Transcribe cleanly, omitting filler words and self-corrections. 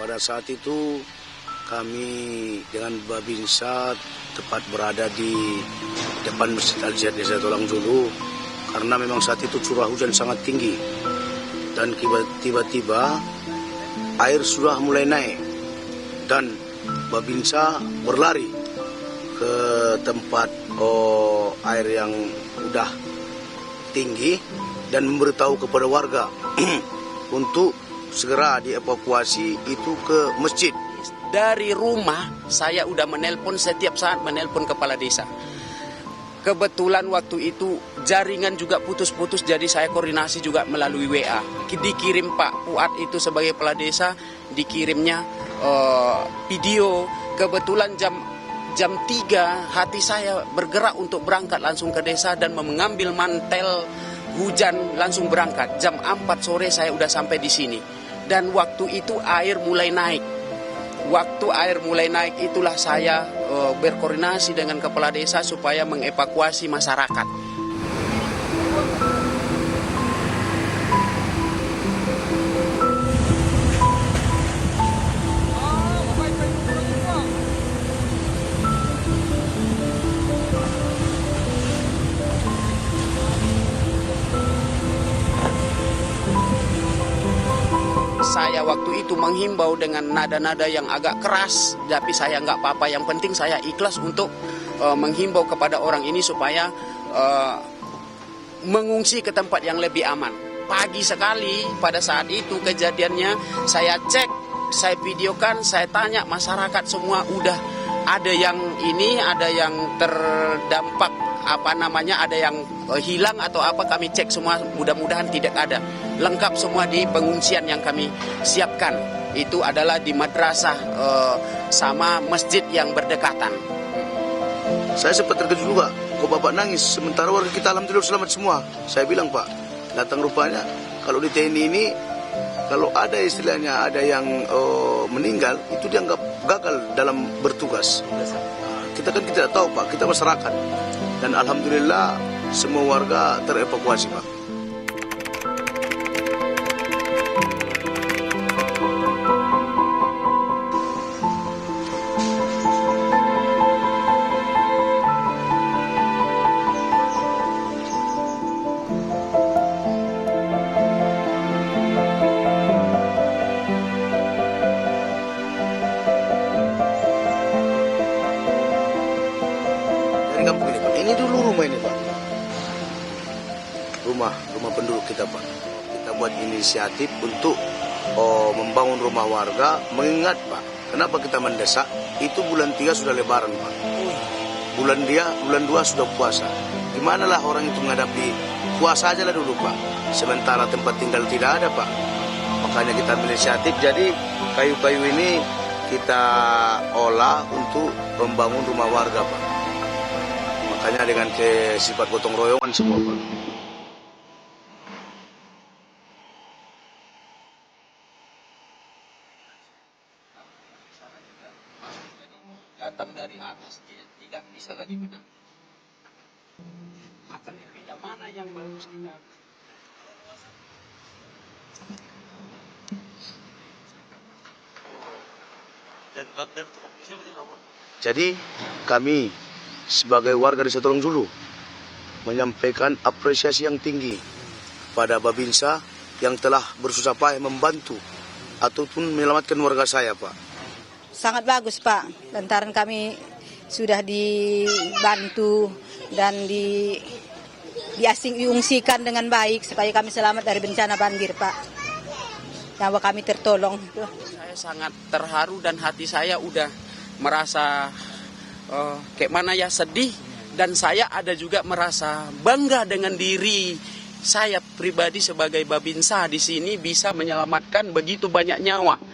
Pada saat itu kami dengan Babinsa tepat berada di depan Masjid Al-Jihad Desa Tulangjulu karena memang saat itu curah hujan sangat tinggi dan tiba-tiba air sudah mulai naik dan Babinsa berlari ke tempat air yang udah tinggi dan memberitahu kepada warga untuk segera dievakuasi itu ke masjid. Dari rumah saya udah menelpon, setiap saat menelpon kepala desa. Kebetulan waktu itu jaringan juga putus-putus, jadi saya koordinasi juga melalui WA. Dikirim Pak Fuad itu sebagai kepala desa, dikirimnya video. Kebetulan jam 3 hati saya bergerak untuk berangkat langsung ke desa dan mengambil mantel hujan langsung berangkat. Jam 4 sore saya udah sampai di sini. Dan waktu itu air mulai naik. Waktu air mulai naik itulah saya berkoordinasi dengan kepala desa supaya mengevakuasi masyarakat. Saya waktu itu menghimbau dengan nada-nada yang agak keras, tapi saya nggak apa-apa. Yang penting saya ikhlas untuk menghimbau kepada orang ini supaya mengungsi ke tempat yang lebih aman. Pagi sekali pada saat itu kejadiannya, saya cek, saya videokan, saya tanya masyarakat semua udah ada yang ini, ada yang terdampak ada yang hilang atau apa, kami cek semua, mudah-mudahan tidak ada. Lengkap semua di pengungsian yang kami siapkan. Itu adalah di madrasah sama masjid yang berdekatan. Saya sempat terkejut juga, kok Bapak nangis, sementara warga kita alhamdulillah selamat semua. Saya bilang, Pak, datang rupanya kalau di TNI ini, kalau ada istilahnya ada yang meninggal, itu dianggap gagal dalam bertugas. Kita kan tidak tahu, Pak, kita masyarakat. Dan alhamdulillah semua warga terevakuasi, Pak. Kampung ini, Pak. Ini dulu rumah ini, Pak. Rumah penduduk kita, Pak. Kita buat inisiatif untuk membangun rumah warga, mengingat, Pak, kenapa kita mendesak? Itu bulan 3 sudah lebaran, Pak. Bulan 2 sudah puasa. Gimana lah orang itu menghadapi puasa aja lah dulu, Pak. Sementara tempat tinggal tidak ada, Pak. Makanya kita ambil inisiatif. Jadi kayu-kayu ini kita olah untuk membangun rumah warga, Pak. Makanya dengan sifat gotong royongan semua, Pak. Datang dari atas, tidak bisa lagi menang. Akan dipindah mana yang bagus kita? Jadi kami sebagai warga Desa Tulangjulu menyampaikan apresiasi yang tinggi pada Babinsa yang telah bersusah payah membantu ataupun menyelamatkan warga saya, Pak. Sangat bagus, Pak. Lantaran kami sudah dibantu dan diungsikan dengan baik supaya kami selamat dari bencana banjir, Pak. Nyawa kami tertolong. Saya sangat terharu dan hati saya udah merasa kayak mana ya, sedih, dan saya ada juga merasa bangga dengan diri saya pribadi sebagai Babinsa di sini bisa menyelamatkan begitu banyak nyawa.